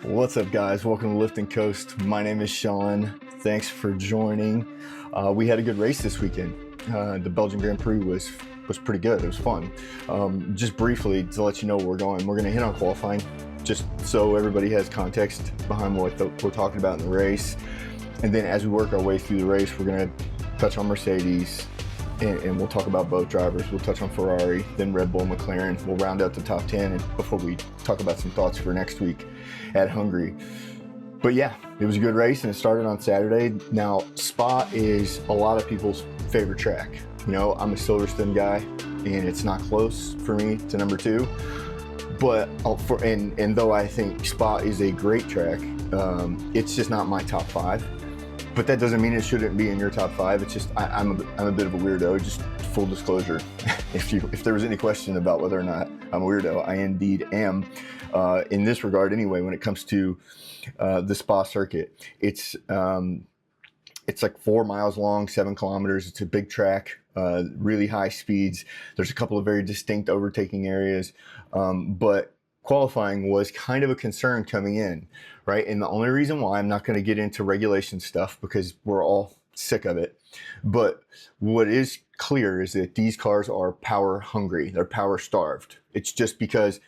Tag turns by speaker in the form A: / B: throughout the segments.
A: What's up, guys? Welcome to Lift and Coast. My name is Sean. Thanks for joining. We had a good race this weekend. The Belgian Grand Prix was pretty good. It was fun. Just briefly to let you know where we're going. We're going to hit on qualifying, just so everybody has context behind what we're talking about in the race. And then as we work our way through the race, we're going to touch on Mercedes, and we'll talk about both drivers. We'll touch on Ferrari, then Red Bull, McLaren. We'll round out the top 10 and before we talk about some thoughts for next week at Hungary. But yeah, it was a good race and it started on Saturday. Now, Spa is a lot of people's favorite track. You know, I'm a Silverstone guy and it's not close for me to number 2. But and though I think Spa is a great track, it's just not my top 5. But that doesn't mean it shouldn't be in your top 5. It's just I'm a bit of a weirdo. Just full disclosure, if there was any question about whether or not I'm a weirdo, I indeed am. In this regard, anyway, when it comes to the Spa circuit, it's like 4 miles long, 7 kilometers. It's a big track, really high speeds. There's a couple of very distinct overtaking areas, but qualifying was kind of a concern coming in, right? And the only reason why, I'm not going to get into regulation stuff because we're all sick of it, but what is clear is that these cars are power hungry. They're power starved. It's just because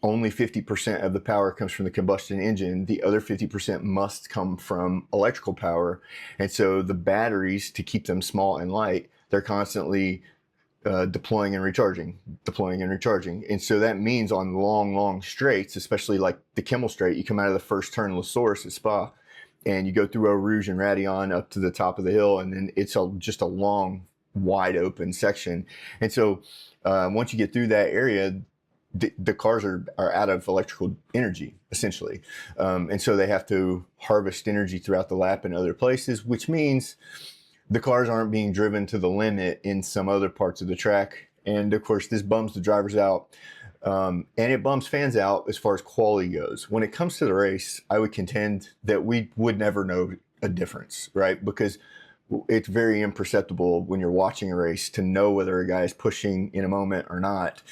A: only 50% of the power comes from the combustion engine. The other 50% must come from electrical power. And so the batteries, to keep them small and light, they're constantly deploying and recharging. And so that means on long straights, especially like the Kimmel Straight, you come out of the first turn, La Source at Spa, and you go through Eau Rouge and Raidillon up to the top of the hill, and then it's just a long, wide open section. And so once you get through that area, the cars are out of electrical energy, essentially. And so they have to harvest energy throughout the lap in other places, which means the cars aren't being driven to the limit in some other parts of the track. And of course, this bums the drivers out. And it bums fans out as far as quality goes. When it comes to the race, I would contend that we would never know a difference, right? Because it's very imperceptible when you're watching a race to know whether a guy is pushing in a moment or not.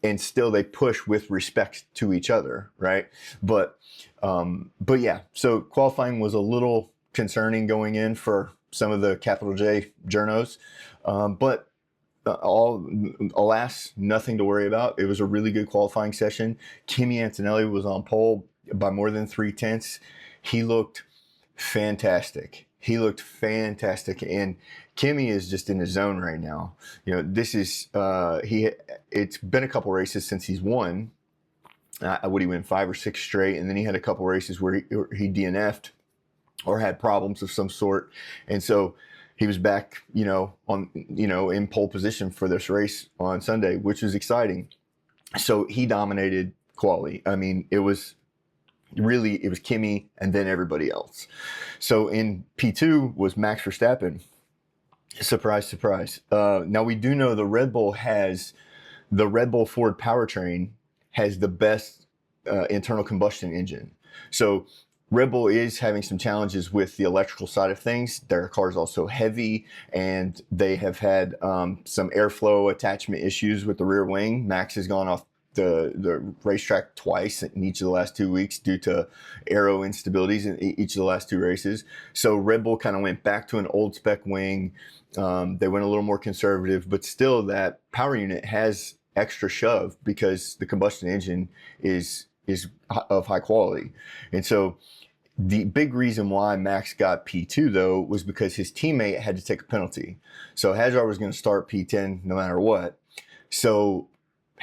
A: And still they push with respect to each other, right? But yeah, so qualifying was a little concerning going in for some of the capital J journos. But alas, nothing to worry about. It was a really good qualifying session. Kimi Antonelli was on pole by more than 3/10. He looked fantastic. And Kimi is just in his zone right now. You know, this is it's been a couple races since he's won. Would he win 5 or 6 straight? And then he had a couple races where he DNF'd or had problems of some sort. And so he was back, in pole position for this race on Sunday, which was exciting. So he dominated quali. I mean, it was Kimi and then everybody else. So in P2 was Max Verstappen. Surprise, surprise. Now we do know the Red Bull Ford powertrain has the best internal combustion engine. So Red Bull is having some challenges with the electrical side of things. Their car is also heavy, and they have had some airflow attachment issues with the rear wing. Max has gone off the racetrack twice in each of the last 2 weeks due to aero instabilities in each of the last 2 races. So Red Bull kind of went back to an old spec wing. They went a little more conservative, but still that power unit has extra shove because the combustion engine is of high quality. And so the big reason why Max got P2 though was because his teammate had to take a penalty. So Hadjar was going to start P10 no matter what. So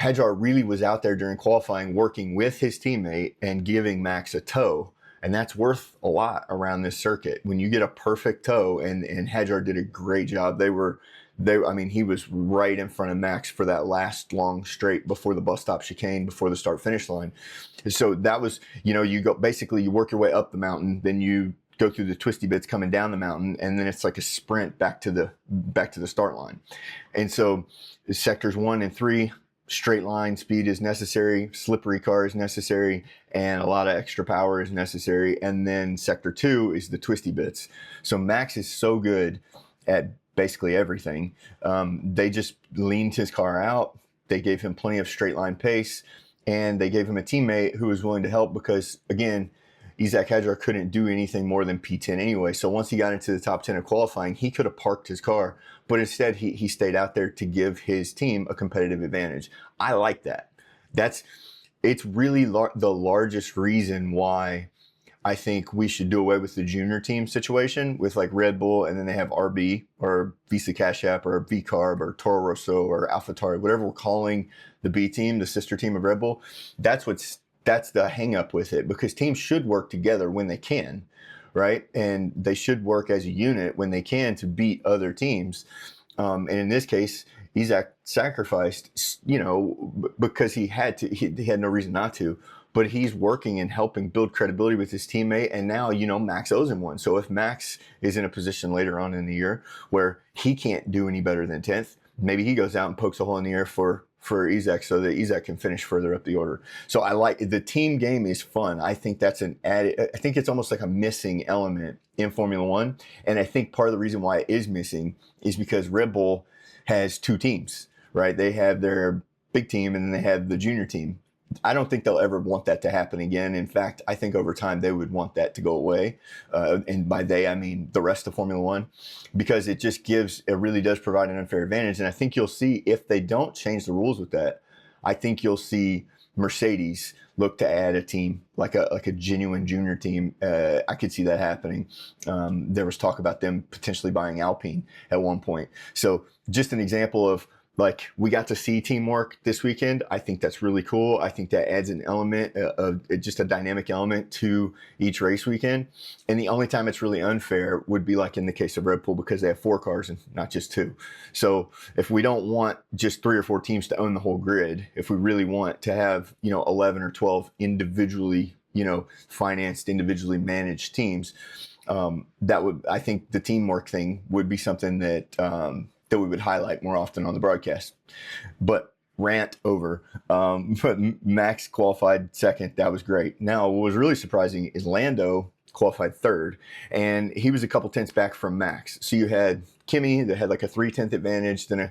A: Hadjar really was out there during qualifying working with his teammate and giving Max a tow. And that's worth a lot around this circuit. When you get a perfect tow, and Hadjar did a great job. He was right in front of Max for that last long straight before the bus stop chicane, before the start finish line. So that was, you work your way up the mountain, then you go through the twisty bits coming down the mountain, and then it's like a sprint back to the start line. And so sectors 1 and 3, straight line speed is necessary, slippery car is necessary, and a lot of extra power is necessary. And then sector 2 is the twisty bits. So Max is so good at basically everything. They just leaned his car out. They gave him plenty of straight line pace. and they gave him a teammate who was willing to help because, again, Isaac Hadjar couldn't do anything more than P10 anyway. So once he got into the top 10 of qualifying, he could have parked his car, but instead he stayed out there to give his team a competitive advantage. I like that. It's really the largest reason why I think we should do away with the junior team situation with like Red Bull, and then they have RB or Visa Cash App or VCarb or Toro Rosso or AlphaTauri, whatever we're calling the B team, the sister team of Red Bull. That's the hang up with it, because teams should work together when they can, right? And they should work as a unit when they can to beat other teams. And in this case, Isaac sacrificed, because he had to. He had no reason not to. But he's working and helping build credibility with his teammate. And now, Max owes him one. So if Max is in a position later on in the year where he can't do any better than 10th, maybe he goes out and pokes a hole in the air for Isaac so that Isaac can finish further up the order. So I like the team game is fun. I think that's I think it's almost like a missing element in Formula One. And I think part of the reason why it is missing is because Red Bull has two teams, right? They have their big team and then they have the junior team. I don't think they'll ever want that to happen again. In fact, I think over time they would want that to go away. And by they, I mean the rest of Formula One, because it really does provide an unfair advantage. And I think you'll see, if they don't change the rules with that, I think you'll see Mercedes look to add a team, like a genuine junior team. I could see that happening. There was talk about them potentially buying Alpine at one point. So just an example of, like, we got to see teamwork this weekend. I think that's really cool. I think that adds an element of just a dynamic element to each race weekend. And the only time it's really unfair would be like in the case of Red Bull, because they have 4 cars and not just 2. So if we don't want just 3 or 4 teams to own the whole grid, if we really want to have, 11 or 12 individually, financed, individually managed teams, I think the teamwork thing would be something that we would highlight more often on the broadcast. But rant over. But Max qualified 2nd. That was great. Now, what was really surprising is Lando qualified 3rd, and he was a couple tenths back from Max. So you had Kimi that had like a 3/10 advantage, then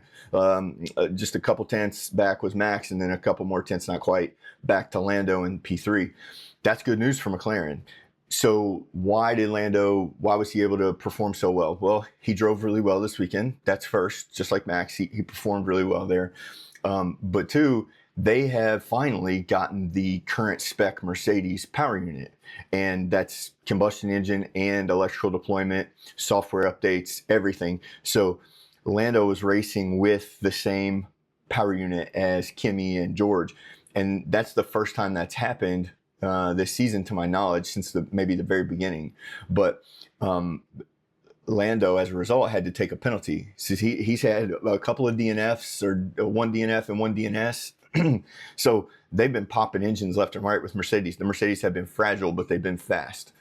A: just a couple tenths back was Max, and then a couple more tenths, not quite, back to Lando in P3. That's good news for McLaren. So why was he able to perform so well? Well, he drove really well this weekend. That's first, just like Max, he performed really well there. But 2, they have finally gotten the current spec Mercedes power unit, and that's combustion engine and electrical deployment, software updates, everything. So Lando was racing with the same power unit as Kimi and George, and that's the first time that's happened this season, to my knowledge, since maybe the very beginning. But Lando, as a result, had to take a penalty. So he's had a couple of DNFs, or 1 DNF and 1 DNS. So they've been popping engines left and right with Mercedes. The Mercedes have been fragile, but they've been fast.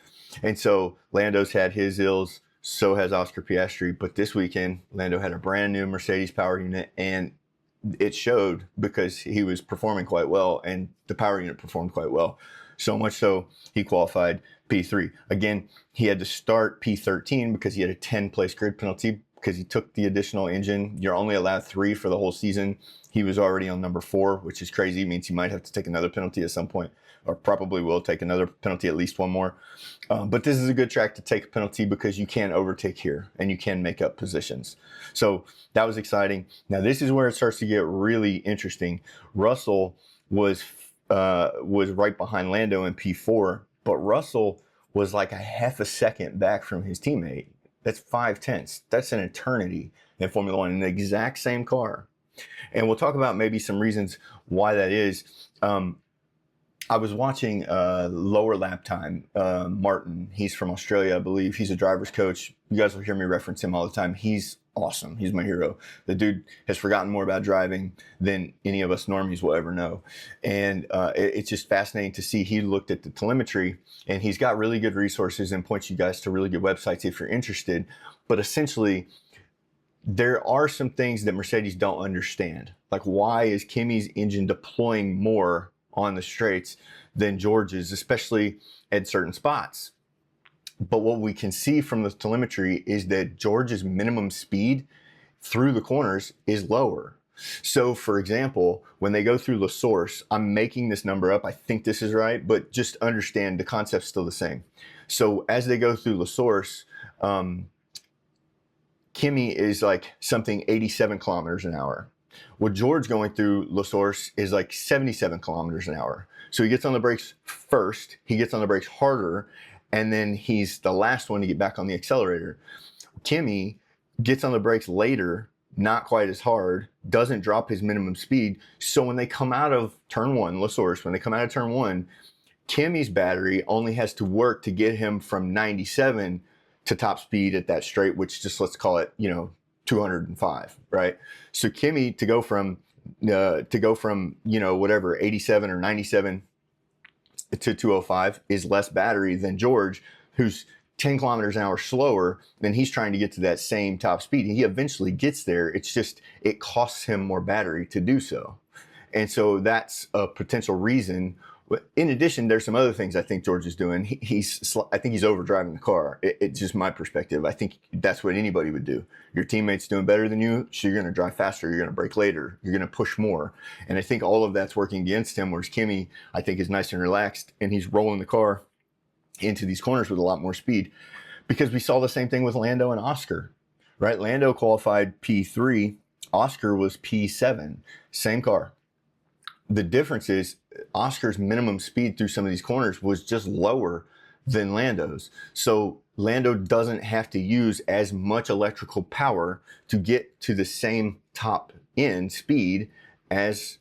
A: And so Lando's had his ills, so has Oscar Piastri. But this weekend, Lando had a brand new Mercedes power unit, and it showed because he was performing quite well, and the power unit performed quite well. So much so, he qualified P3. Again, he had to start P13 because he had a 10-place grid penalty because he took the additional engine. You're only allowed 3 for the whole season. He was already on number 4, which is crazy. It means he might have to take another penalty at some point, or probably will take another penalty, at least one more. But this is a good track to take a penalty because you can overtake here and you can make up positions. So that was exciting. Now, this is where it starts to get really interesting. Russell was right behind Lando in P4, but Russell was like a half a second back from his teammate. That's 5 tenths. That's an eternity in Formula One in the exact same car. And we'll talk about maybe some reasons why that is. I was watching Lower Lap Time, Martin. He's from Australia, I believe. He's a driver's coach. You guys will hear me reference him all the time. He's awesome. He's my hero. The dude has forgotten more about driving than any of us normies will ever know. And it's just fascinating to see. He looked at the telemetry, and he's got really good resources and points you guys to really good websites if you're interested. But essentially, there are some things that Mercedes don't understand. Like, why is Kimi's engine deploying more on the straights than George's, especially at certain spots? But what we can see from the telemetry is that George's minimum speed through the corners is lower. So, for example, when they go through La Source, I'm making this number up. I think this is right, but just understand the concept's still the same. So, as they go through La Source, Kimi is like something 87 kilometers an hour. Well, George going through La Source is like 77 kilometers an hour. So he gets on the brakes first, he gets on the brakes harder, and then he's the last one to get back on the accelerator. Kimi gets on the brakes later, not quite as hard, doesn't drop his minimum speed. So when they come out of turn one, La Source, when they come out of turn one, Kimi's battery only has to work to get him from 97 to top speed at that straight, which just, let's call it, 205, right? So Kimi to go from whatever 87 or 97 to 205 is less battery than George, who's 10 kilometers an hour slower. Then he's trying to get to that same top speed. He eventually gets there. It's just it costs him more battery to do so, and so that's a potential reason. In addition, there's some other things I think George is doing. I think he's overdriving the car. It's just my perspective. I think that's what anybody would do. Your teammate's doing better than you, so you're going to drive faster. You're going to brake later. You're going to push more. And I think all of that's working against him, whereas Kimi, I think, is nice and relaxed, and he's rolling the car into these corners with a lot more speed. Because we saw the same thing with Lando and Oscar, right? Lando qualified P3. Oscar was P7. Same car. The difference is Oscar's minimum speed through some of these corners was just lower than Lando's. So Lando doesn't have to use as much electrical power to get to the same top end speed as,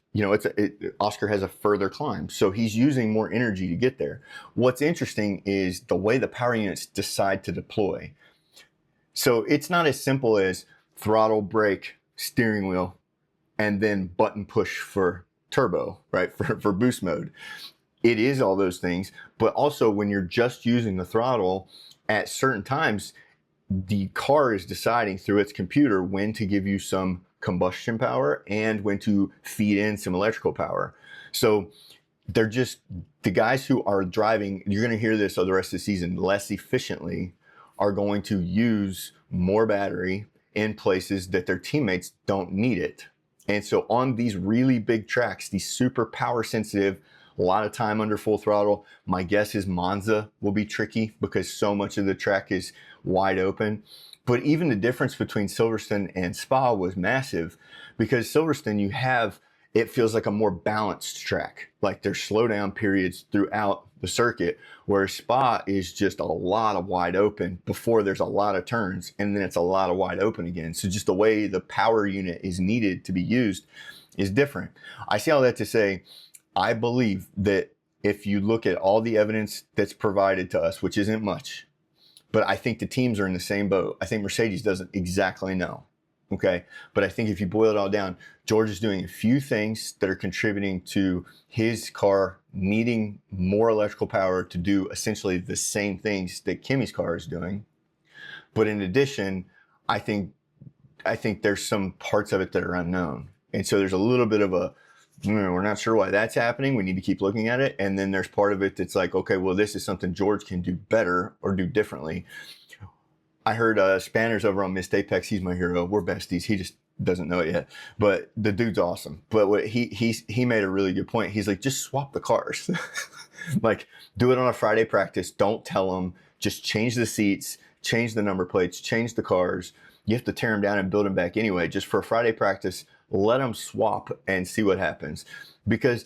A: Oscar has a further climb. So he's using more energy to get there. What's interesting is the way the power units decide to deploy. So it's not as simple as throttle, brake, steering wheel, and then button push for turbo, right? For boost mode. It is all those things, but also when you're just using the throttle at certain times, the car is deciding through its computer when to give you some combustion power and when to feed in some electrical power. So they're just, the guys who are driving, you're going to hear this for the rest of the season, less efficiently, are going to use more battery in places that their teammates don't need it. And so on these really big tracks, these super power sensitive, a lot of time under full throttle, my guess is Monza will be tricky because so much of the track is wide open. But even the difference between Silverstone and Spa was massive, because Silverstone, it feels like a more balanced track. Like there's slowdown periods throughout the circuit, where Spa is just a lot of wide open before there's a lot of turns, and then it's a lot of wide open again. So just the way the power unit is needed to be used is different. I say all that to say, I believe that if you look at all the evidence that's provided to us, which isn't much, but I think the teams are in the same boat. I think Mercedes doesn't exactly know. Okay. But I think if you boil it all down, George is doing a few things that are contributing to his car needing more electrical power to do essentially the same things that Kimi's car is doing. But in addition, I think there's some parts of it that are unknown. And so there's a little bit of we're not sure why that's happening. We need to keep looking at it. And then there's part of it that's like, okay, well, this is something George can do better or do differently. I heard Spanners over on Missed Apex. He's my hero. We're besties. He just doesn't know it yet. But the dude's awesome. But what he made a really good point. He's like, just swap the cars. Like, do it on a Friday practice. Don't tell them. Just change the seats, change the number plates, change the cars. You have to tear them down and build them back anyway. Just for a Friday practice, let them swap and see what happens. Because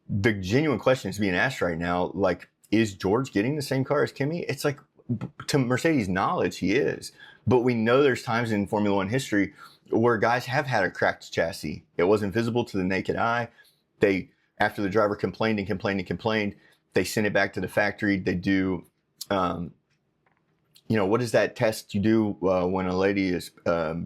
A: the genuine question is being asked right now, like, is George getting the same car as Kimi? It's like, to Mercedes' knowledge, he is. But we know there's times in Formula One history where guys have had a cracked chassis. It wasn't visible to the naked eye. After the driver complained, they sent it back to the factory. They do, what is that test you do when a lady is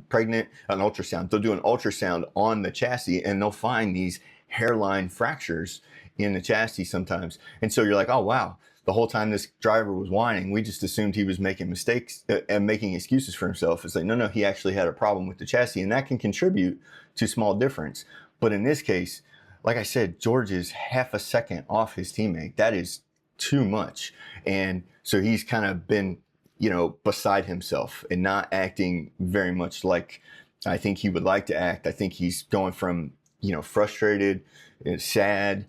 A: pregnant? An ultrasound. They'll do an ultrasound on the chassis, and they'll find these hairline fractures in the chassis sometimes. And so you're like, oh, wow. The whole time this driver was whining, we just assumed he was making mistakes and making excuses for himself. It's like, no, he actually had a problem with the chassis, and that can contribute to small difference. But in this case, like I said, George is half a second off his teammate. That is too much. And so he's kind of been, beside himself and not acting very much like I think he would like to act. I think he's going from, frustrated, sad,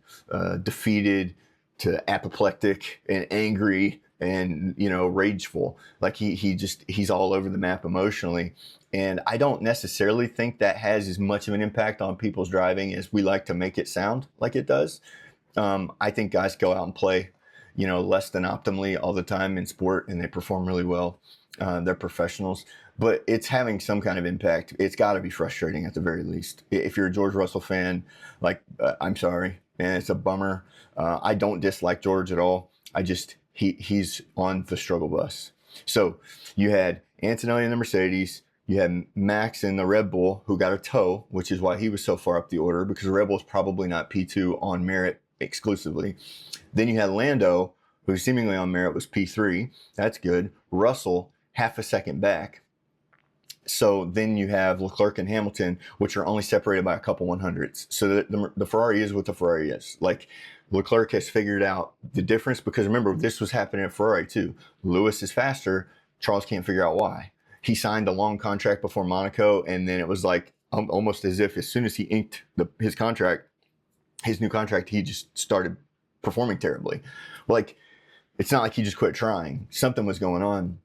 A: defeated to apoplectic and angry and, rageful. Like he's all over the map emotionally. And I don't necessarily think that has as much of an impact on people's driving as we like to make it sound like it does. I think guys go out and play, less than optimally all the time in sport, and they perform really well. They're professionals, but it's having some kind of impact. It's got to be frustrating at the very least. If you're a George Russell fan, I'm sorry, man, it's a bummer. I don't dislike George at all. He's on the struggle bus. So you had Antonelli in the Mercedes. You had Max in the Red Bull, who got a tow, which is why he was so far up the order, because the Red Bull is probably not P2 on merit exclusively. Then you had Lando, who seemingly on merit was P3. That's good. Russell, half a second back. So then you have Leclerc and Hamilton, which are only separated by a couple 100ths. So the Ferrari is what the Ferrari is. Like, Leclerc has figured out the difference, because remember, this was happening at Ferrari too. Lewis is faster. Charles can't figure out why. He signed a long contract before Monaco, and then it was like almost as if as soon as he inked his new contract, he just started performing terribly. Like, it's not like he just quit trying. Something was going on.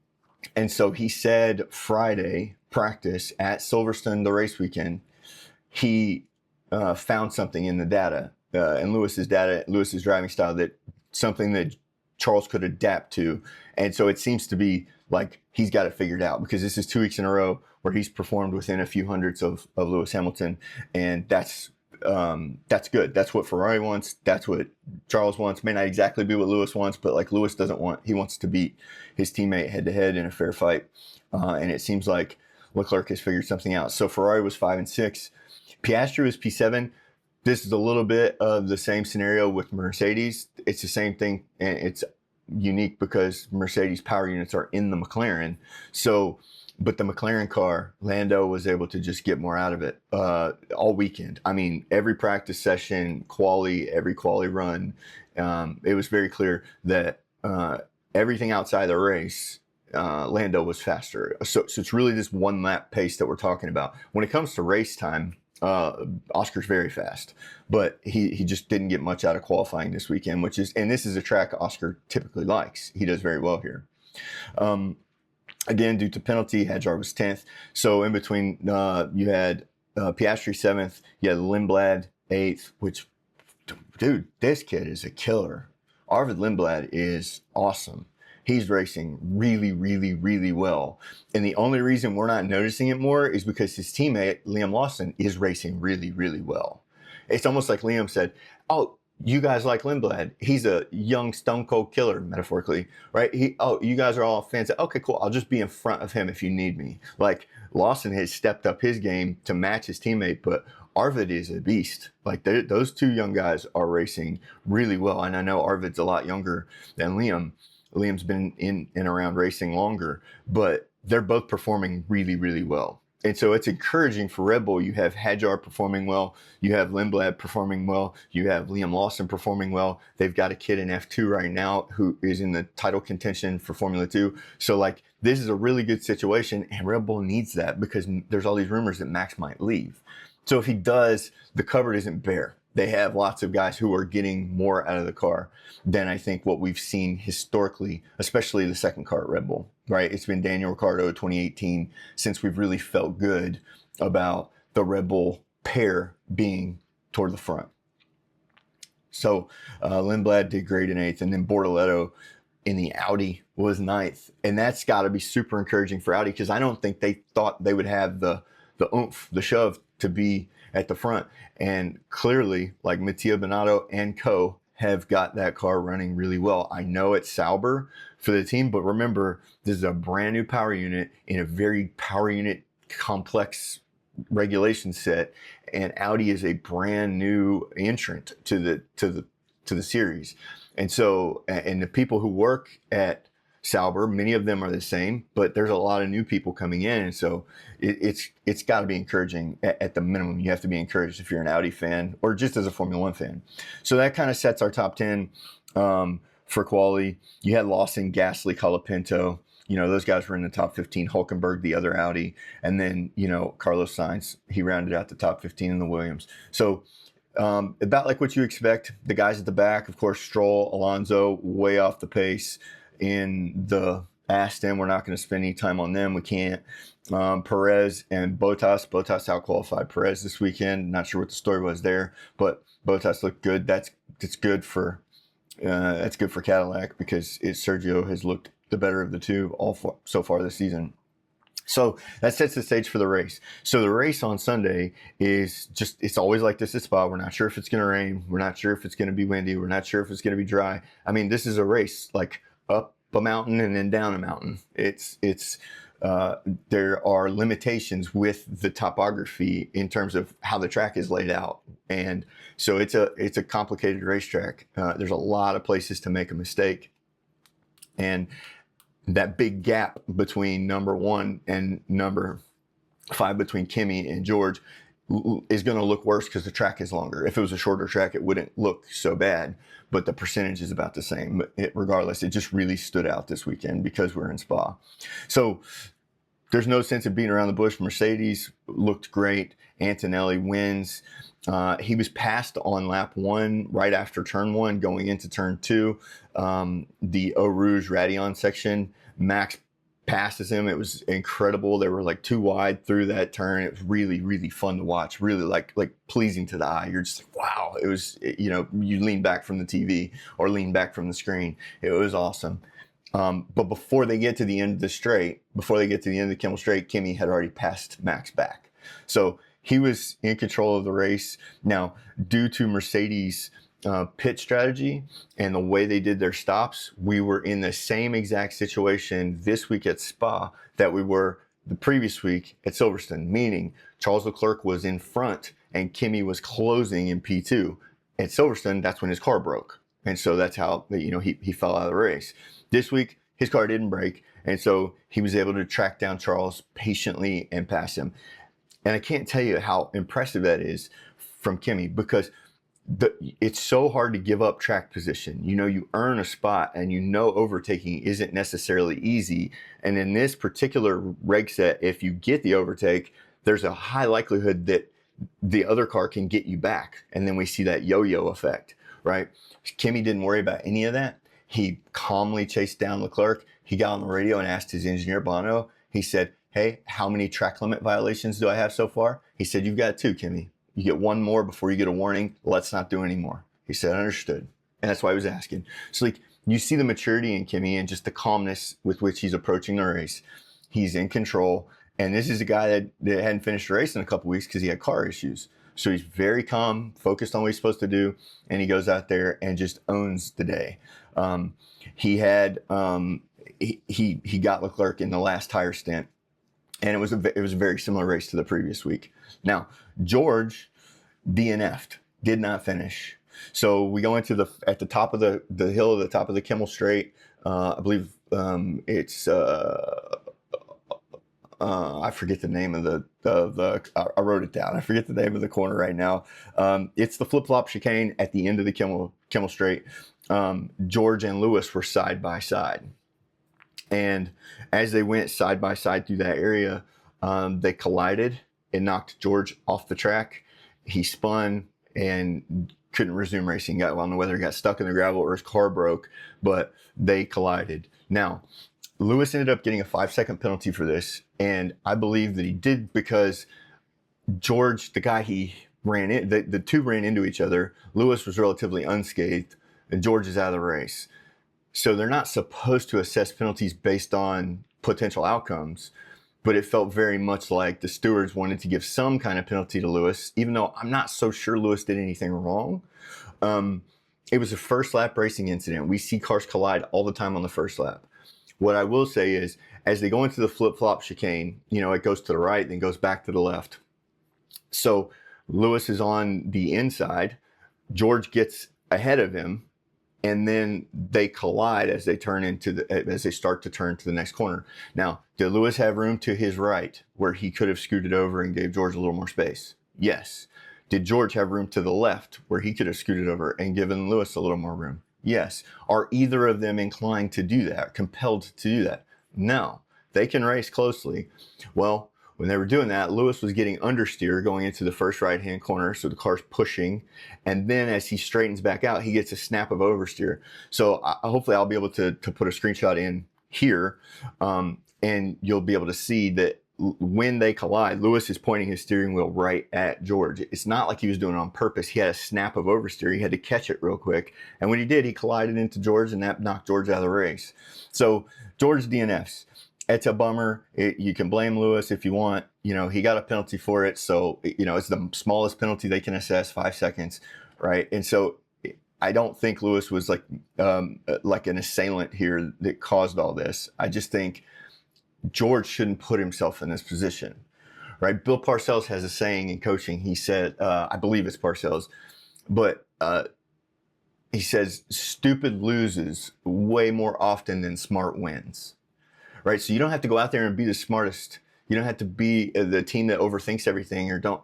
A: And so he said Friday practice at Silverstone, the race weekend, he found something in the data, and Lewis's driving style, that something that Charles could adapt to. And so it seems to be like he's got it figured out, because this is 2 weeks in a row where he's performed within a few hundredths of Lewis Hamilton. And that's good. That's what Ferrari wants. That's what Charles wants. May not exactly be what Lewis wants, but like Lewis he wants to beat his teammate head to head in a fair fight. And it seems like Leclerc has figured something out. So Ferrari was 5 and 6. Piastri was P7. This is a little bit of the same scenario with Mercedes. It's the same thing, and it's unique because Mercedes power units are in the McLaren. So, but the McLaren car, Lando was able to just get more out of it all weekend. I mean, every practice session, every quali run, it was very clear that everything outside the race, Lando was faster. So it's really this one lap pace that we're talking about. When it comes to race time, Oscar's very fast, but he just didn't get much out of qualifying this weekend, and this is a track Oscar typically likes. He does very well here. Again, due to penalty, Hadjar was 10th. So in between, you had Piastri 7th, you had Lindblad 8th, which, dude, this kid is a killer. Arvid Lindblad is awesome. He's racing really, really, really well. And the only reason we're not noticing it more is because his teammate, Liam Lawson, is racing really, really well. It's almost like Liam said, oh, you guys like Lindblad. He's a young stone cold killer, metaphorically, right? You guys are all fans. Okay, cool. I'll just be in front of him if you need me. Like, Lawson has stepped up his game to match his teammate, but Arvid is a beast. Like, those two young guys are racing really well. And I know Arvid's a lot younger than Liam. Liam's been in and around racing longer, but they're both performing really, really well. And so it's encouraging for Red Bull. You have Hadjar performing well. You have Lindblad performing well. You have Liam Lawson performing well. They've got a kid in F2 right now who is in the title contention for Formula 2. So, like, this is a really good situation, and Red Bull needs that because there's all these rumors that Max might leave. So if he does, the cupboard isn't bare. They have lots of guys who are getting more out of the car than I think what we've seen historically, especially the second car at Red Bull, right? It's been Daniel Ricciardo 2018 since we've really felt good about the Red Bull pair being toward the front. So Lindblad did great in 8th, and then Bortoletto in the Audi was 9th. And that's got to be super encouraging for Audi, because I don't think they thought they would have the oomph, the shove to be at the front. And clearly, like, Mattia Binotto and co have got that car running really well. I know it's Sauber for the team, but remember, this is a brand new power unit in a very power unit complex regulation set, and Audi is a brand new entrant to the series. And so, and the people who work at Sauber, many of them are the same, but there's a lot of new people coming in, and so it's got to be encouraging. At the minimum, you have to be encouraged if you're an Audi fan or just as a Formula One fan. So that kind of sets our top 10 for quali. You had Lawson, Gasly, Colapinto, those guys were in the top 15. Hulkenberg, the other Audi, and then Carlos Sainz, he rounded out the top 15 in the Williams. So about like what you expect. The guys at the back, of course, Stroll, Alonso, way off the pace in the Aston. We're not going to spend any time on them. We can't. Perez and Bottas. Bottas out-qualified Perez this weekend. Not sure what the story was there, but Bottas looked good. That's good for Cadillac because Sergio has looked the better of the two so far this season. So that sets the stage for the race. So the race on Sunday is it's always like this at Spa. We're not sure if it's going to rain. We're not sure if it's going to be windy. We're not sure if it's going to be dry. I mean, this is a race like up a mountain and then down a mountain. There are limitations with the topography in terms of how the track is laid out. And so it's a complicated racetrack. There's a lot of places to make a mistake. And that big gap between number 1 and number 5 between Kimi and George is going to look worse because the track is longer. If it was a shorter track, it wouldn't look so bad, but the percentage is about the same. But regardless, it just really stood out this weekend because we're in Spa. So there's no sense of beating around the bush. Mercedes looked great. Antonelli wins. He was passed on lap 1 right after turn 1 going into turn 2. The Eau Rouge Raidillon section, Max passes him. It was incredible. They were like too wide through that turn. It was really, really fun to watch, really like pleasing to the eye. You're just like, wow. It was, you lean back from the TV or lean back from the screen. It was awesome. But before they get to the end of the straight, before they get to the end of the Kimmel Straight, Kimi had already passed Max back. So he was in control of the race. Now, due to Mercedes' pit strategy and the way they did their stops, we were in the same exact situation this week at Spa that we were the previous week at Silverstone, meaning Charles Leclerc was in front and Kimi was closing in P2. At Silverstone, that's when his car broke. And so that's how, he fell out of the race. This week, his car didn't break. And so he was able to track down Charles patiently and pass him. And I can't tell you how impressive that is from Kimi because it's so hard to give up track position. You earn a spot and overtaking isn't necessarily easy. And in this particular reg set, if you get the overtake, there's a high likelihood that the other car can get you back. And then we see that yo-yo effect, right? Kimi didn't worry about any of that. He calmly chased down Leclerc. He got on the radio and asked his engineer, Bono. He said, hey, how many track limit violations do I have so far? He said, you've got 2, Kimi. You get 1 more before you get a warning. Let's not do any more. He said, understood. And that's why he was asking. So you see the maturity in Kimi and just the calmness with which he's approaching the race. He's in control. And this is a guy that hadn't finished the race in a couple weeks because he had car issues. So he's very calm, focused on what he's supposed to do. And he goes out there and just owns the day. He got Leclerc in the last tire stint. And it was a very similar race to the previous week. Now, George DNF'd, did not finish. So we go into at the top of the hill, at the top of the Kimmel Straight. I believe it's I forget the name of the I wrote it down. I forget the name of the corner right now. It's the flip-flop chicane at the end of the Kimmel Straight. George and Lewis were side by side. And as they went side by side through that area, they collided and knocked George off the track. He spun and couldn't resume racing. I don't know whether he got stuck in the gravel or his car broke, but they collided. Now, Lewis ended up getting a 5-second penalty for this, and I believe that he did because George, the guy he ran in, the two ran into each other. Lewis was relatively unscathed, and George is out of the race. So they're not supposed to assess penalties based on potential outcomes, but it felt very much like the stewards wanted to give some kind of penalty to Lewis, even though I'm not so sure Lewis did anything wrong. It was a first lap racing incident. We see cars collide all the time on the first lap. What I will say is, as they go into the flip-flop chicane, it goes to the right, then goes back to the left. So Lewis is on the inside. George gets ahead of him, and then they collide as they start to turn to the next corner. Now, did Lewis have room to his right where he could have scooted over and gave George a little more space? Yes. Did George have room to the left where he could have scooted over and given Lewis a little more room? Yes. Are either of them inclined to do that, compelled to do that? No, they can race closely. Well, when they were doing that, Lewis was getting understeer going into the first right-hand corner, so the car's pushing, and then as he straightens back out, he gets a snap of oversteer. So hopefully I'll be able to put a screenshot in here, and you'll be able to see that when they collide, Lewis is pointing his steering wheel right at George. It's not like he was doing it on purpose. He had a snap of oversteer. He had to catch it real quick, and when he did, he collided into George, and that knocked George out of the race. So George DNFs. It's a bummer. You can blame Lewis if you want. He got a penalty for it. So, it's the smallest penalty they can assess, 5 seconds, right? And so I don't think Lewis was like an assailant here that caused all this. I just think George shouldn't put himself in this position, right? Bill Parcells has a saying in coaching. He said, I believe it's Parcells, but he says, stupid loses way more often than smart wins. Right, so you don't have to go out there and be the smartest. You don't have to be the team that overthinks everything, or don't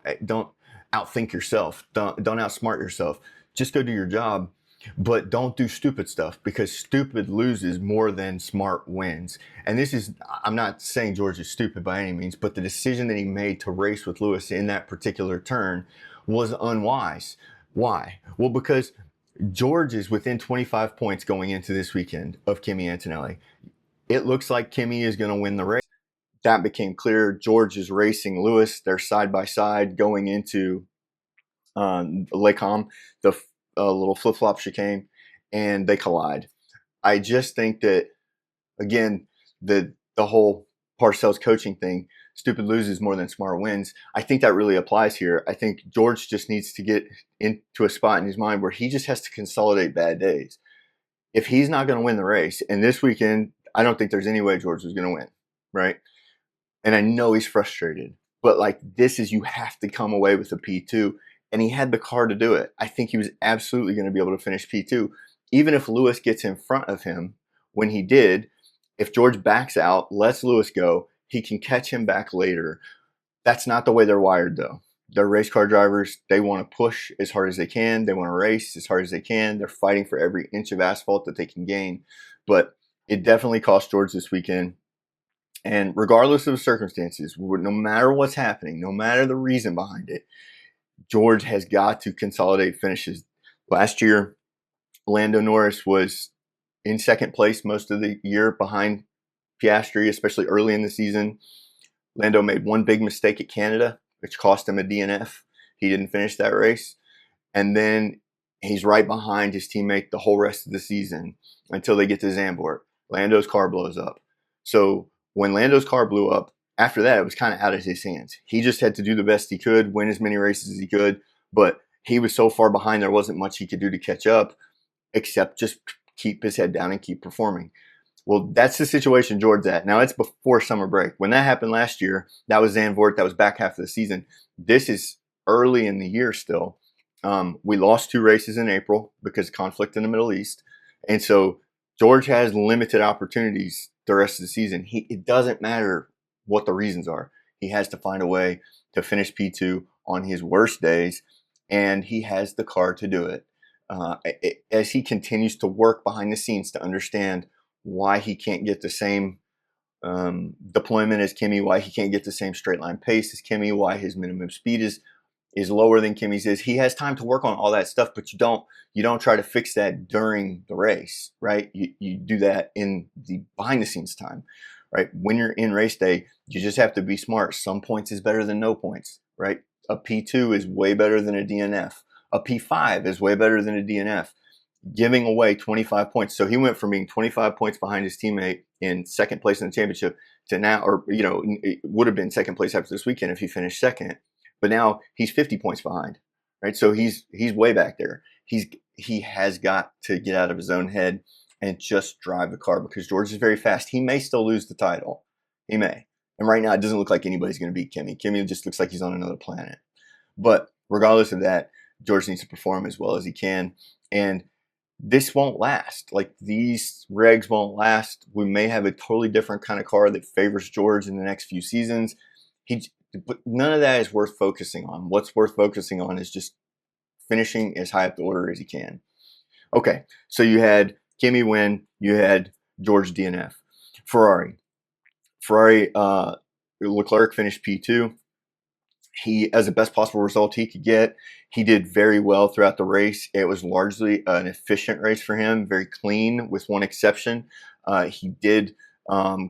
A: outthink yourself. Don't outsmart yourself. Just go do your job, but don't do stupid stuff, because stupid loses more than smart wins. And I'm not saying George is stupid by any means, but the decision that he made to race with Lewis in that particular turn was unwise. Why? Well, because George is within 25 points going into this weekend of Kimi Antonelli. It looks like Kimi is going to win the race. That became clear. George is racing Lewis. They're side by side going into Les Combes, the little flip-flop chicane, and they collide. I just think that, again, the whole Parcells coaching thing, stupid loses more than smart wins, I think that really applies here. I think George just needs to get into a spot in his mind where he just has to consolidate bad days. If he's not going to win the race, and this weekend, I don't think there's any way George was going to win, right? And I know he's frustrated, but you have to come away with a P2, and he had the car to do it. I think he was absolutely going to be able to finish P2. Even if Lewis gets in front of him when he did, if George backs out, lets Lewis go, he can catch him back later. That's not the way they're wired, though. They're race car drivers. They want to push as hard as they can. They want to race as hard as they can. They're fighting for every inch of asphalt that they can gain. But it definitely cost George this weekend. And regardless of the circumstances, no matter what's happening, no matter the reason behind it, George has got to consolidate finishes. Last year, Lando Norris was in second place most of the year behind Piastri, especially early in the season. Lando made one big mistake at Canada, which cost him a DNF. He didn't finish that race. And then he's right behind his teammate the whole rest of the season until they get to Zandvoort. Lando's car blows up. So when Lando's car blew up, after that, it was kind of out of his hands. He just had to do the best he could, win as many races as he could, but he was so far behind, there wasn't much he could do to catch up, except just keep his head down and keep performing. Well, that's the situation George's at. Now, it's before summer break. When that happened last year, that was Zandvoort. That was back half of the season. This is early in the year still. We lost 2 races in April because of conflict in the Middle East. And so George has limited opportunities the rest of the season. It doesn't matter what the reasons are. He has to find a way to finish P2 on his worst days, and he has the car to do it. As he continues to work behind the scenes to understand why he can't get the same deployment as Kimi, why he can't get the same straight line pace as Kimi, why his minimum speed is lower than Kimi's is. He has time to work on all that stuff, but you don't try to fix that during the race, right? You do that in the behind the scenes time, right? When you're in race day, you just have to be smart. Some points is better than no points, right? A P2 is way better than a DNF. A P5 is way better than a DNF. Giving away 25 points. So he went from being 25 points behind his teammate in second place in the championship to now, or, it would have been second place after this weekend if he finished second. But now he's 50 points behind, right? So he's way back there. He has got to get out of his own head and just drive the car, because George is very fast. He may still lose the title. He may. And right now, it doesn't look like anybody's going to beat Kimi. Kimi just looks like he's on another planet. But regardless of that, George needs to perform as well as he can. And this won't last. Like, these regs won't last. We may have a totally different kind of car that favors George in the next few seasons. But none of that is worth focusing on. What's worth focusing on is just finishing as high up the order as he can. Okay, so you had Kimi win, you had George DNF. Ferrari. Ferrari, Leclerc finished P2. He, as the best possible result he could get, he did very well throughout the race. It was largely an efficient race for him, very clean, with one exception. He did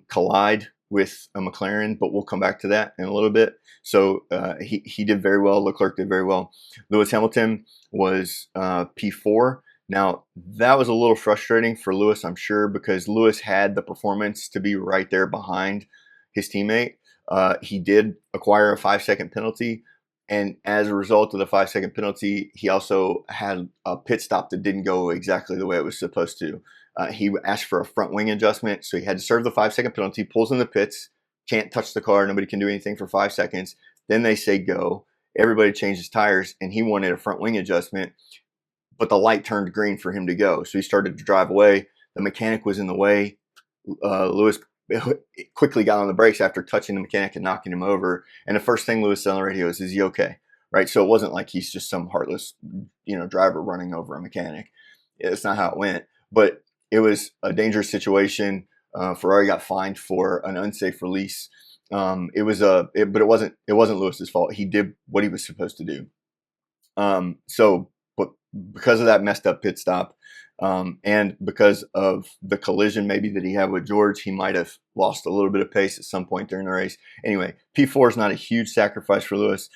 A: collide with a McLaren, but we'll come back to that in a little bit. So he did very well. Leclerc did very well. Lewis Hamilton was P4. Now, that was a little frustrating for Lewis, I'm sure, because Lewis had the performance to be right there behind his teammate. He did acquire a 5-second penalty, and as a result of the 5-second penalty, he also had a pit stop that didn't go exactly the way it was supposed to. He asked for a front wing adjustment, so he had to serve the 5-second penalty, pulls in the pits, can't touch the car, nobody can do anything for 5 seconds. Then they say go. Everybody changes tires, and he wanted a front wing adjustment, but the light turned green for him to go. So he started to drive away. The mechanic was in the way. Lewis quickly got on the brakes after touching the mechanic and knocking him over. And the first thing Lewis said on the radio is he okay? Right? So it wasn't like he's just some heartless, driver running over a mechanic. It's not how it went. But it was a dangerous situation. Ferrari got fined for an unsafe release. But it wasn't Lewis's fault. He did what he was supposed to do. But because of that messed up pit stop, and because of the collision maybe that he had with George, he might have lost a little bit of pace at some point during the race. Anyway, P4 is not a huge sacrifice for Lewis.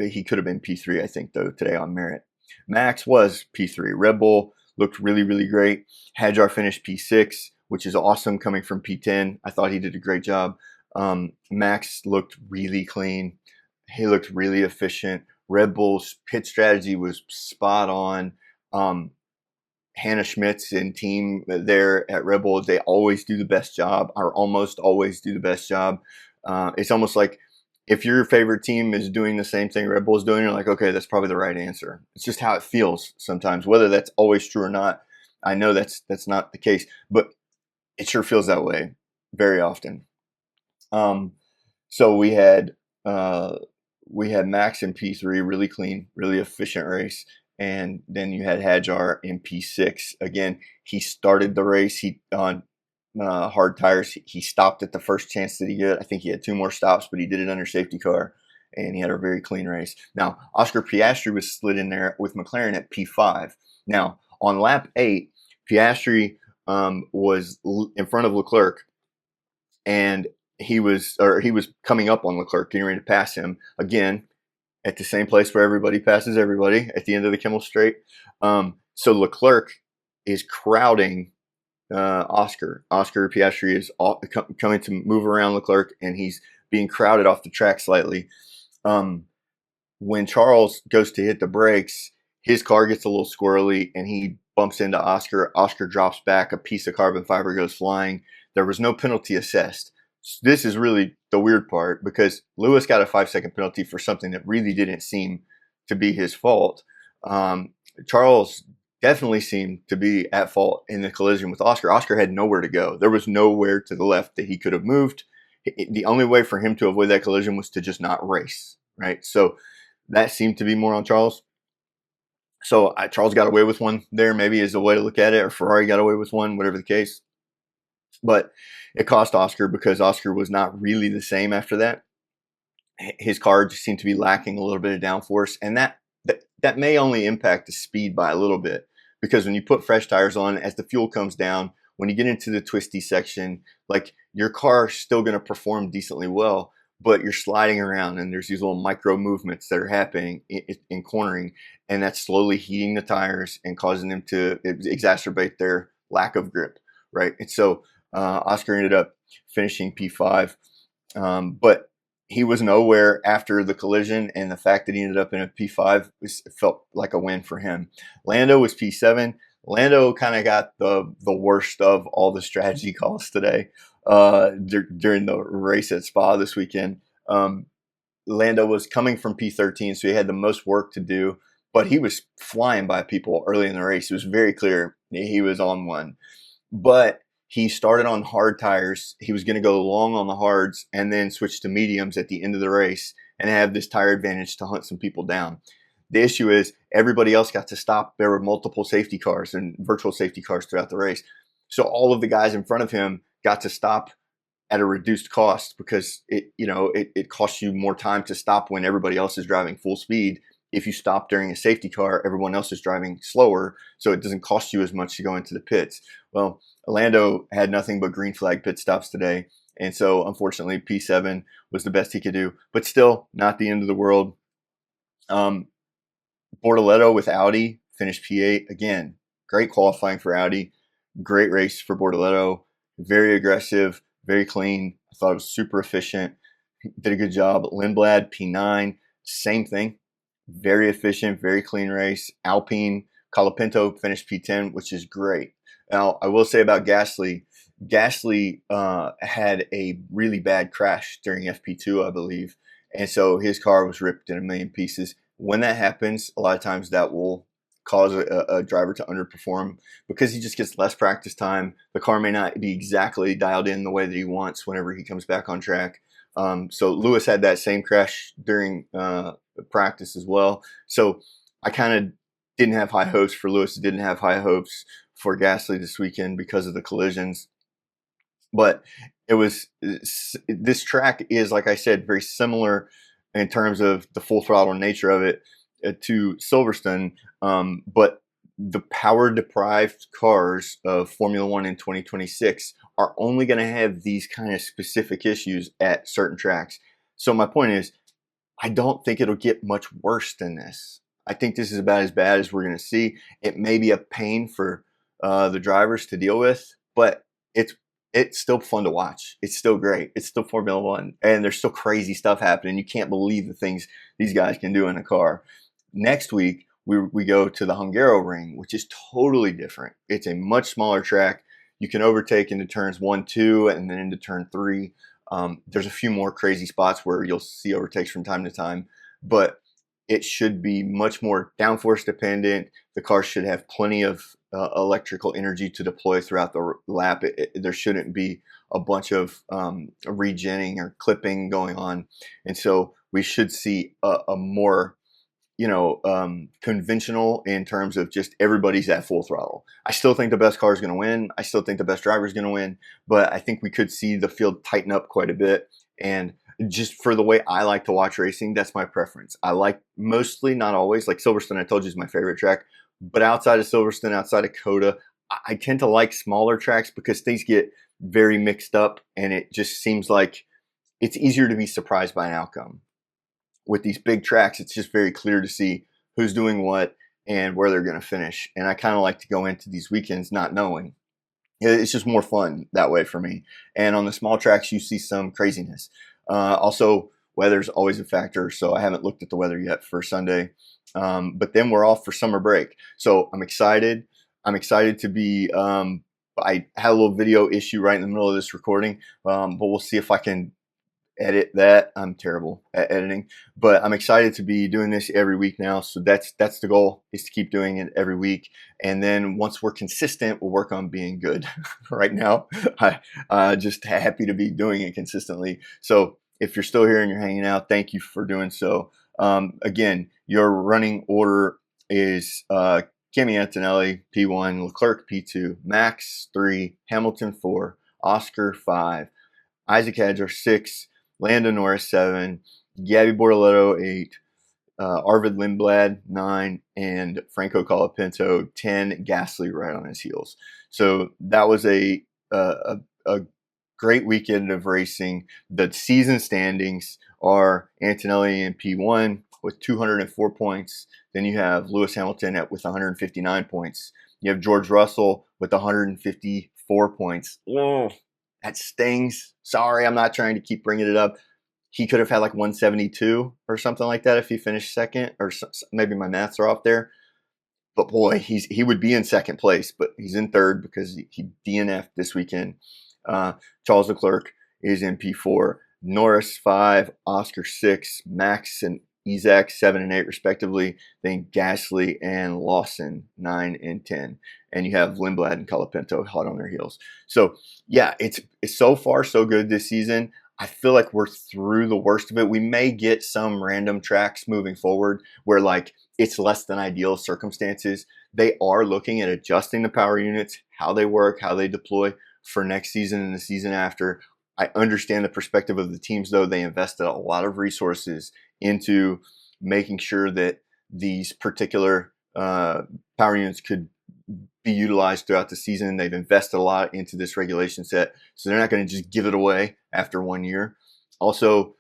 A: He could have been P3, I think, though, today on merit. Max was P3. Red Bull looked really, really great. Hadjar finished P6, which is awesome coming from P10. I thought he did a great job. Max looked really clean. He looked really efficient. Red Bull's pit strategy was spot on. Hannah Schmitz and team there at Red Bull, they always do the best job, or almost always do the best job. It's almost like if your favorite team is doing the same thing Red Bull's doing, you're like, okay, that's probably the right answer. It's just how it feels sometimes. Whether that's always true or not, I know that's not the case, but it sure feels that way very often. So we had Max in P3, really clean, really efficient race. And then you had Hadjar in P6. Again, he started the race on hard tires. He stopped at the first chance that he got. I think he had 2 more stops, but he did it under safety car, and he had a very clean race. Now, Oscar Piastri was slid in there with McLaren at P5. Now, on lap 8, Piastri was in front of Leclerc, and he was coming up on Leclerc, getting ready to pass him again, at the same place where everybody passes everybody at the end of the Kimmel Straight. So Leclerc is crowding Oscar. Oscar Piastri is coming to move around Leclerc, and he's being crowded off the track slightly. When Charles goes to hit the brakes, his car gets a little squirrely, and he bumps into Oscar. Oscar drops back. A piece of carbon fiber goes flying. There was no penalty assessed. This is really the weird part, because Lewis got a 5-second penalty for something that really didn't seem to be his fault. Charles definitely seemed to be at fault in the collision with Oscar. Oscar had nowhere to go. There was nowhere to the left that he could have moved. The only way for him to avoid that collision was to just not race, right? So that seemed to be more on Charles. So Charles got away with one there, maybe is the way to look at it, or Ferrari got away with one, whatever the case. But it cost Oscar, because Oscar was not really the same after that. His car just seemed to be lacking a little bit of downforce, and that may only impact the speed by a little bit, because when you put fresh tires on, as the fuel comes down, when you get into the twisty section, like, your car's still going to perform decently well, but you're sliding around, and there's these little micro movements that are happening in cornering, and that's slowly heating the tires and causing them to exacerbate their lack of grip, right? And so Oscar ended up finishing P5, but he was nowhere after the collision, and the fact that he ended up in a P5 felt like a win for him. Lando was P7. Lando kind of got the worst of all the strategy calls today during the race at Spa this weekend. Lando was coming from P13, so he had the most work to do, but he was flying by people early in the race. It was very clear he was on one. But he started on hard tires. He was going to go long on the hards and then switch to mediums at the end of the race and have this tire advantage to hunt some people down. The issue is everybody else got to stop. There were multiple safety cars and virtual safety cars throughout the race. So all of the guys in front of him got to stop at a reduced cost, because it costs you more time to stop when everybody else is driving full speed. If you stop during a safety car, everyone else is driving slower, so it doesn't cost you as much to go into the pits. Well, Orlando had nothing but green flag pit stops today, and so unfortunately P7 was the best he could do, but still not the end of the world. Bortoleto with Audi finished P8 again. Great qualifying for Audi, great race for Bortoleto. Very aggressive, very clean. I thought it was super efficient. Did a good job. Lindblad P9, same thing. Very efficient, very clean race. Alpine Colapinto finished P10, which is great. Now, I will say about Gasly, had a really bad crash during FP2, I believe. And so his car was ripped in a million pieces. When that happens, a lot of times that will cause a driver to underperform because he just gets less practice time. The car may not be exactly dialed in the way that he wants whenever he comes back on track. So Lewis had that same crash during practice as well. So I kind of didn't have high hopes for Lewis. Didn't have high hopes for Gasly this weekend because of the collisions. But this track is, like I said, very similar in terms of the full throttle nature of it to Silverstone. But the power deprived cars of Formula One in 2026 are only going to have these kind of specific issues at certain tracks. So my point is, I don't think it'll get much worse than this. I think this is about as bad as we're going to see. It may be a pain for the drivers to deal with, but it's still fun to watch. It's still great. It's still Formula One, and there's still crazy stuff happening. You can't believe the things these guys can do in a car. Next week, we go to the Hungaroring, which is totally different. It's a much smaller track. You can overtake into turns 1, 2, and then into turn 3. There's a few more crazy spots where you'll see overtakes from time to time, but it should be much more downforce dependent. The car should have plenty of electrical energy to deploy throughout the lap. There shouldn't be a bunch of regenning or clipping going on. And so we should see a more conventional in terms of just everybody's at full throttle. I still think the best car is going to win. I still think the best driver is going to win, but I think we could see the field tighten up quite a bit. And just for the way I like to watch racing, that's my preference. I like mostly, not always, like Silverstone, I told you, is my favorite track. But outside of Silverstone, outside of Coda, I tend to like smaller tracks because things get very mixed up, and it just seems like it's easier to be surprised by an outcome. With these big tracks, it's just very clear to see who's doing what and where they're going to finish. And I kind of like to go into these weekends not knowing. It's just more fun that way for me. And on the small tracks, you see some craziness. Also, weather's always a factor, so I haven't looked at the weather yet for Sunday. But then we're off for summer break. So I'm excited. I'm excited to be, I had a little video issue right in the middle of this recording, but we'll see if I can edit that. I'm terrible at editing, but I'm excited to be doing this every week now. So that's the goal, is to keep doing it every week. And then once we're consistent, we'll work on being good. Right now, I'm just happy to be doing it consistently. So if you're still here and you're hanging out, thank you for doing so. Again, your running order is Kimi Antonelli, P1, Leclerc, P2, Max, 3, Hamilton, 4, Oscar, 5, Isaac Hadjar, 6, Lando Norris, 7, Gabby Bortoleto, 8, Arvid Lindblad, 9, and Franco Colapinto, 10, Gasly right on his heels. So that was a great weekend of racing. The season standings are Antonelli in P1 with 204 points. Then you have Lewis Hamilton with 159 points. You have George Russell with 154 points. Oh, that stings. Sorry, I'm not trying to keep bringing it up. He could have had like 172 or something like that if he finished second, or maybe my maths are off there. But boy, he would be in second place, but he's in third because he DNF'd this weekend. Charles Leclerc is in P4. Norris 5, Oscar 6, Max and Isaac 7 and 8 respectively. Then Gasly and Lawson 9 and 10. And you have Lindblad and Colapinto hot on their heels. So yeah, it's so far so good this season. I feel like we're through the worst of it. We may get some random tracks moving forward where like it's less than ideal circumstances. They are looking at adjusting the power units, how they work, how they deploy for next season and the season after. I understand the perspective of the teams, though. They invested a lot of resources into making sure that these particular power units could be utilized throughout the season. They've invested a lot into this regulation set, so they're not going to just give it away after 1 year. Also,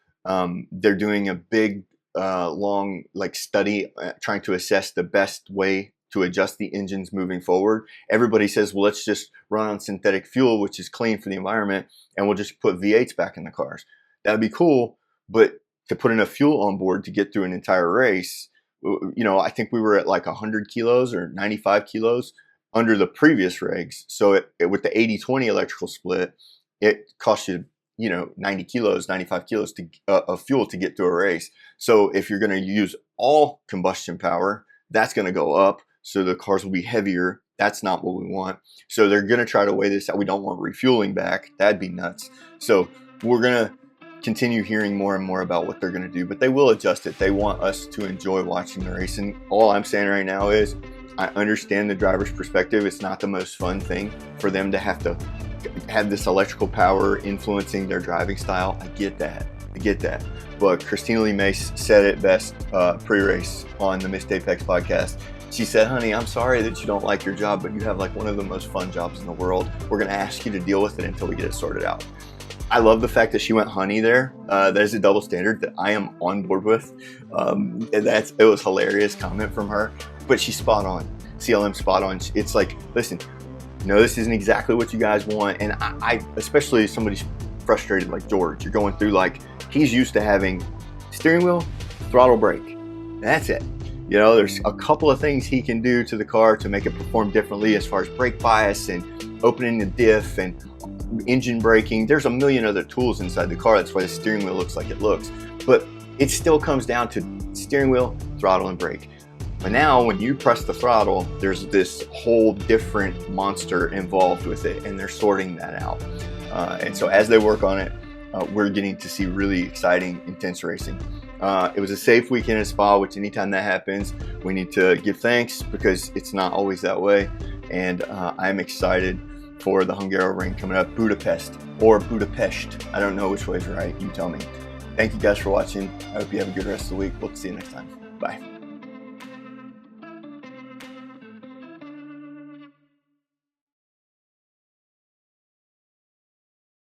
A: they're doing a big, long study trying to assess the best way to adjust the engines moving forward. Everybody says, well, let's just run on synthetic fuel, which is clean for the environment, and we'll just put V8s back in the cars. That would be cool, but to put enough fuel on board to get through an entire race, I think we were at like 100 kilos or 95 kilos under the previous regs. So with the 80-20 electrical split, it costs you, 90 kilos, 95 kilos of fuel to get through a race. So if you're going to use all combustion power, that's going to go up. So the cars will be heavier. That's not what we want. So they're going to try to weigh this out. We don't want refueling back. That'd be nuts. So we're going to continue hearing more and more about what they're going to do, but they will adjust it. They want us to enjoy watching the race. And all I'm saying right now is I understand the driver's perspective. It's not the most fun thing for them to have this electrical power influencing their driving style. I get that. But Christina Lee Mace said it best pre-race on the Missed Apex podcast. She said, honey, I'm sorry that you don't like your job, but you have like one of the most fun jobs in the world. We're going to ask you to deal with it until we get it sorted out. I love the fact that she went honey there. That is a double standard that I am on board with. It was hilarious comment from her, but she's spot on. CLM spot on. It's like, listen, this isn't exactly what you guys want. And I especially somebody's frustrated like George, you're going through he's used to having steering wheel, throttle, brake. That's it. There's a couple of things he can do to the car to make it perform differently as far as brake bias and opening the diff and engine braking. There's a million other tools inside the car. That's why the steering wheel looks like it looks. But it still comes down to steering wheel, throttle, and brake. But now when you press the throttle, there's this whole different monster involved with it, and they're sorting that out. And so as they work on it, we're getting to see really exciting, intense racing. It was a safe weekend in Spa, which anytime that happens, we need to give thanks because it's not always that way. And I'm excited for the Hungaroring coming up, Budapest or Budapest. I don't know which way is right. You tell me. Thank you guys for watching. I hope you have a good rest of the week. We'll see you next time. Bye.